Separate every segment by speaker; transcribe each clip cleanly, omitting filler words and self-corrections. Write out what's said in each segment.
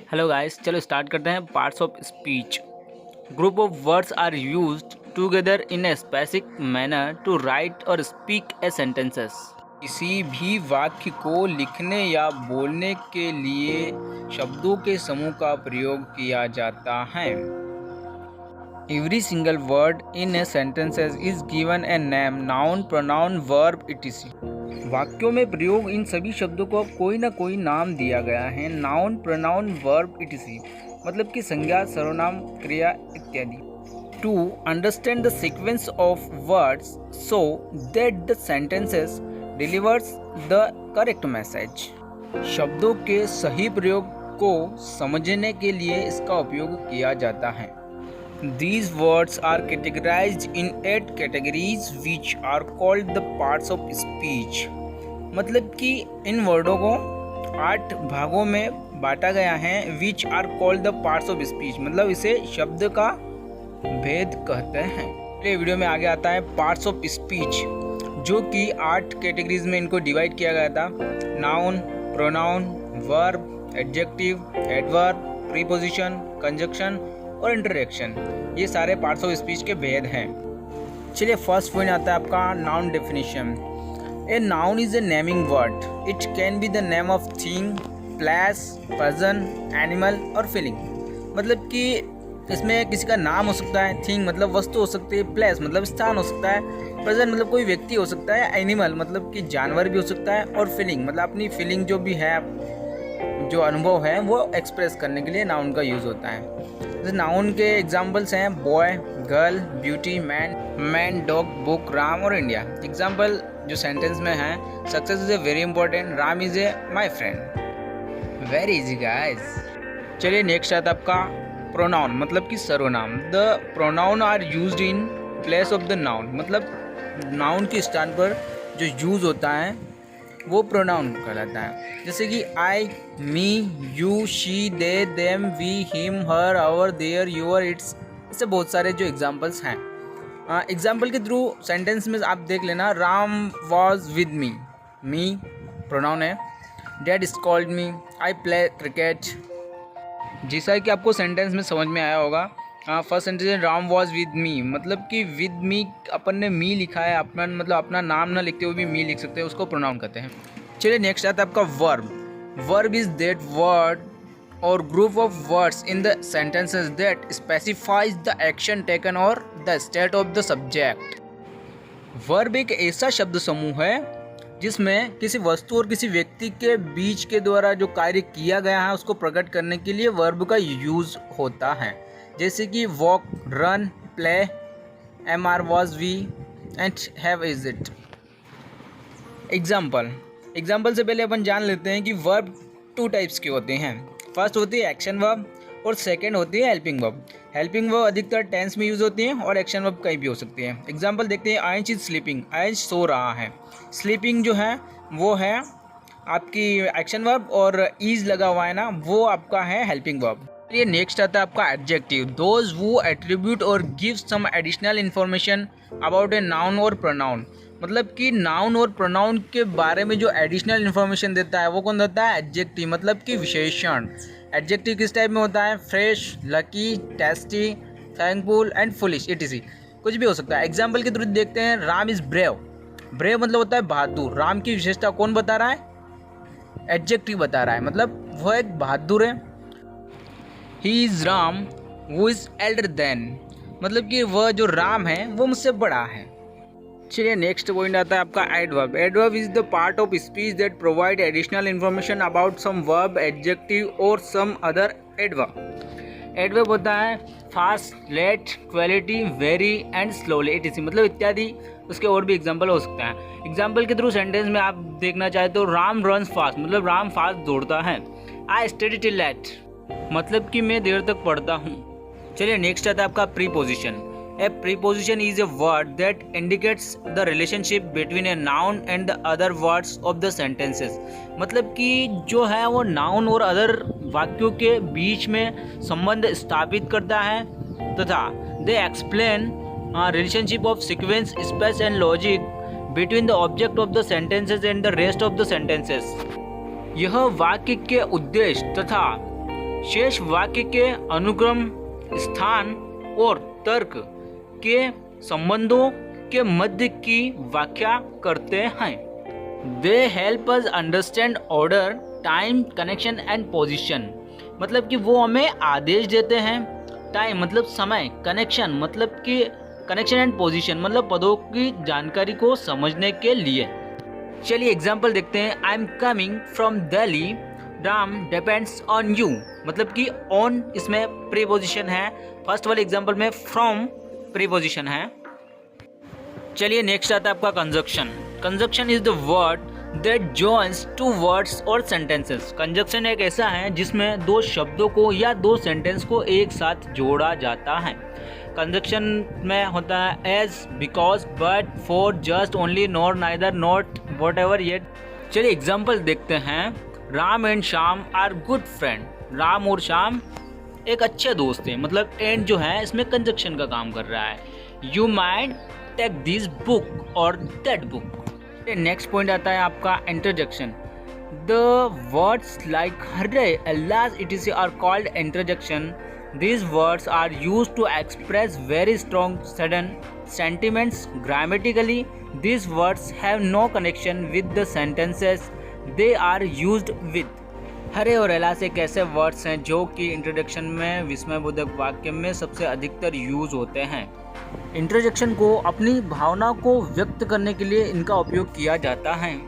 Speaker 1: Hello guys, चलो start करते हैं। Parts of speech. Group of words are used together in a specific manner to write और speak a sentences. किसी भी वाक्य को लिखने या बोलने के लिए शब्दों के समूह का प्रयोग किया जाता है। Every single word in A sentences is given a name, noun, pronoun, verb etc। वाक्यों में प्रयोग इन सभी शब्दों को कोई ना कोई नाम दिया गया है। नाउन, प्रोनाउन, वर्ब etc मतलब कि संज्ञा, सर्वनाम, क्रिया इत्यादि। To understand the sequence of words so that the sentences delivers the correct message. शब्दों के सही प्रयोग को समझने के लिए इसका उपयोग किया जाता है। These words are categorized in 8 categories which are called the parts of speech। मतलब कि इन वर्डों को 8 भागों में बांटा गया है। which are called the parts of speech मतलब इसे शब्द का भेद कहते हैं। ये वीडियो में आगे आता है parts of speech, जो कि 8 कैटेगरीज में इनको डिवाइड किया गया था। Noun, pronoun, verb, adjective, adverb, preposition, conjunction और इंटरजेक्शन, ये सारे पार्ट्स ऑफ स्पीच के भेद हैं। चलिए फर्स्ट पॉइंट आता है आपका noun definition. A noun is a naming word. It can be the name of thing, place, person, animal और फीलिंग। मतलब कि इसमें किसी का नाम हो सकता है, थिंग मतलब वस्तु हो सकती है, प्लेस मतलब स्थान हो सकता है, पर्सन मतलब कोई व्यक्ति हो सकता है, एनिमल मतलब कि जानवर भी हो सकता है और फीलिंग मतलब अपनी फीलिंग जो भी है, जो अनुभव है वो एक्सप्रेस करने के लिए नाउन का यूज़ होता है। जैसे नाउन के एग्जाम्पल्स हैं boy, girl, beauty, man, dog, book, Ram और इंडिया। एग्जाम्पल जो सेंटेंस में है, success is a very important, Ram is a my friend. Very easy guys. चलिए नेक्स्ट आता है आपका प्रोनाउन मतलब कि सर्वनाम। The pronoun are used in place of the noun मतलब नाउन के स्थान पर जो यूज़ होता है वो प्रोनाउन कहलाता है। जैसे कि I, me, you, she, they, them, we, him, her, our, their, your, its, इससे बहुत सारे जो एग्जाम्पल्स हैं। एग्जाम्पल के थ्रू सेंटेंस में आप देख लेना। Ram was with me, me pronoun है। Dad is called me, I play cricket. जैसा कि आपको सेंटेंस में समझ में आया होगा, first sentence Ram was with me मतलब कि विद मी अपन ने मी लिखा है, अपना मतलब अपना नाम ना लिखते हुए भी मी लिख सकते हैं, उसको प्रोनाउन कहते हैं। चलिए नेक्स्ट आता है आपका verb. Verb is that word or group of words in the sentences that specifies the action taken or the state of the subject. Verb एक ऐसा शब्द समूह है जिसमें किसी वस्तु और किसी व्यक्ति के बीच के द्वारा जो कार्य किया गया है उसको प्रकट करने के लिए वर्ब का यूज होता है। जैसे कि walk, run, play, am are, was, we and have, is it. Example से पहले अपन जान लेते हैं कि वर्ब 2 टाइप्स के होते हैं। फर्स्ट होती है एक्शन वर्ब और सेकंड होती है हेल्पिंग वर्ब। हेल्पिंग वर्ब अधिकतर टेंस में यूज होती है और एक्शन वर्ब कहीं भी हो सकती है। एग्जाम्पल देखते हैं। आयंश इज स्लीपिंग, आयंश सो रहा है। स्लीपिंग जो है वो है आपकी एक्शन वर्ब और ईज लगा हुआ है ना, वो आपका है हेल्पिंग वर्ब। ये नेक्स्ट आता है आपका एडजेक्टिव। दोज वो एट्रीब्यूट और give some additional information about a noun और प्रोनाउन। मतलब कि नाउन और प्रोनाउन के बारे में जो एडिशनल इन्फॉर्मेशन देता है वो कौन देता है? एडजेक्टिव मतलब कि विशेषण। एडजेक्टिव किस टाइप में होता है? Fresh, lucky, tasty, thankful and foolish etc कुछ भी हो सकता है। एग्जाम्पल के थ्रू देखते हैं। Ram is brave. ब्रेव मतलब होता है बहादुर। राम की विशेषता कौन बता रहा है? एडजेक्टिव बता रहा है, मतलब वो एक बहादुर है। He is Ram who is elder than मतलब कि वह जो राम है वो मुझसे बड़ा है। चलिए नेक्स्ट पॉइंट आता है आपका adverb. Adverb is the part of speech that provide additional information about some verb, adjective और सम अदर एडवर्ब। एडवर्ब होता है fast, late, quality, very and slowly etc मतलब इत्यादि। उसके और भी एग्जाम्पल हो सकता है। एग्जाम्पल के थ्रू सेंटेंस में आप देखना चाहे तो राम रन्स फास्ट मतलब राम फास्ट दौड़ता है। आई स्टडी टिल लेट मतलब कि मैं देर तक पढ़ता हूँ। चलिए नेक्स्ट आता है आपका preposition. A preposition is a word that indicates the relationship between a noun and the other words of the sentences. मतलब कि जो है वो नाउन और अदर वाक्यों के बीच में संबंध स्थापित करता है तथा they explain relationship of sequence, space and logic between the object of the sentences and the rest of the sentences. यह वाक्य के उद्देश्य तथा शेष वाक्य के अनुक्रम, स्थान और तर्क के संबंधों के मध्य की व्याख्या करते हैं। They help us understand order, time, connection and position. मतलब कि वो हमें आदेश देते हैं। टाइम मतलब समय, कनेक्शन मतलब कि कनेक्शन एंड पोजीशन मतलब पदों की जानकारी को समझने के लिए। चलिए एग्जाम्पल देखते हैं। I am coming from Delhi, Ram depends on you. मतलब कि ऑन इसमें प्रीपोजिशन है, फर्स्ट वाले एग्जाम्पल में फ्रॉम प्रीपोजिशन है। चलिए नेक्स्ट आता है आपका conjunction. Conjunction is the word that joins two words और सेंटेंसेस। कंजक्शन एक ऐसा है जिसमें दो शब्दों को या दो सेंटेंस को एक साथ जोड़ा जाता है। कंजक्शन में होता है as, because, but, for, just, only, nor, neither, not, whatever, yet. चलिए एग्जाम्पल देखते हैं। Ram and Shyam are good friend. Ram और श्याम एक अच्छे दोस्त हैं। मतलब एंड जो है इसमें कंजक्शन का काम कर रहा है। You might take this book और दैट बुक। नेक्स्ट पॉइंट आता है आपका interjection. The words like hurray, Allah, etc are called interjection. These words are used to express very strong sudden sentiments. Grammatically, these words have no connection with the sentences they are used with. हरे और alas एक ऐसे words हैं जो कि introduction में विस्मयबोधक वाक्य में सबसे अधिकतर यूज होते हैं। इंटरजेक्शन को अपनी भावना को व्यक्त करने के लिए इनका उपयोग किया जाता है।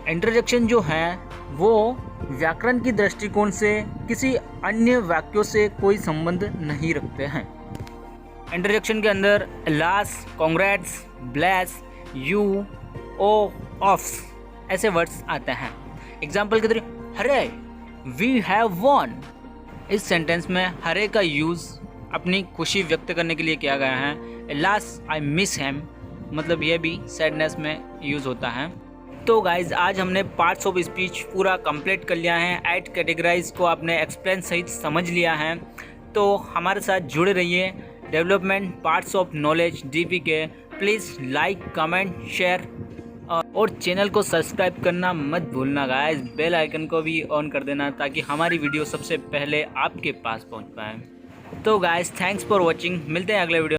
Speaker 1: इंटरजेक्शन जो है वो व्याकरण की दृष्टिकोण से किसी अन्य वाक्यों से कोई संबंध नहीं रखते हैं। इंटरजेक्शन के अंदर alas, congrats, bless, you, oh, oops ऐसे वर्ड्स आते हैं। एग्जाम्पल के तरीके हरे, वी हैव वॉन। इस सेंटेंस में हरे का यूज़ अपनी खुशी व्यक्त करने के लिए किया गया है। लास, आई मिस हिम मतलब यह भी सैडनेस में यूज़ होता है। तो गाइज आज हमने पार्ट्स ऑफ स्पीच पूरा कंप्लीट कर लिया है। 8 कैटेगराइज को आपने एक्सप्लेन सहित समझ लिया है। तो हमारे साथ जुड़े रहिए। Development parts of knowledge DP के प्लीज़ लाइक, कमेंट, शेयर और चैनल को सब्सक्राइब करना मत भूलना गाइज। बेल आइकन को भी ऑन कर देना ताकि हमारी वीडियो सबसे पहले आपके पास पहुंच पाए। तो गाइज थैंक्स फॉर वॉचिंग। मिलते हैं अगले वीडियो।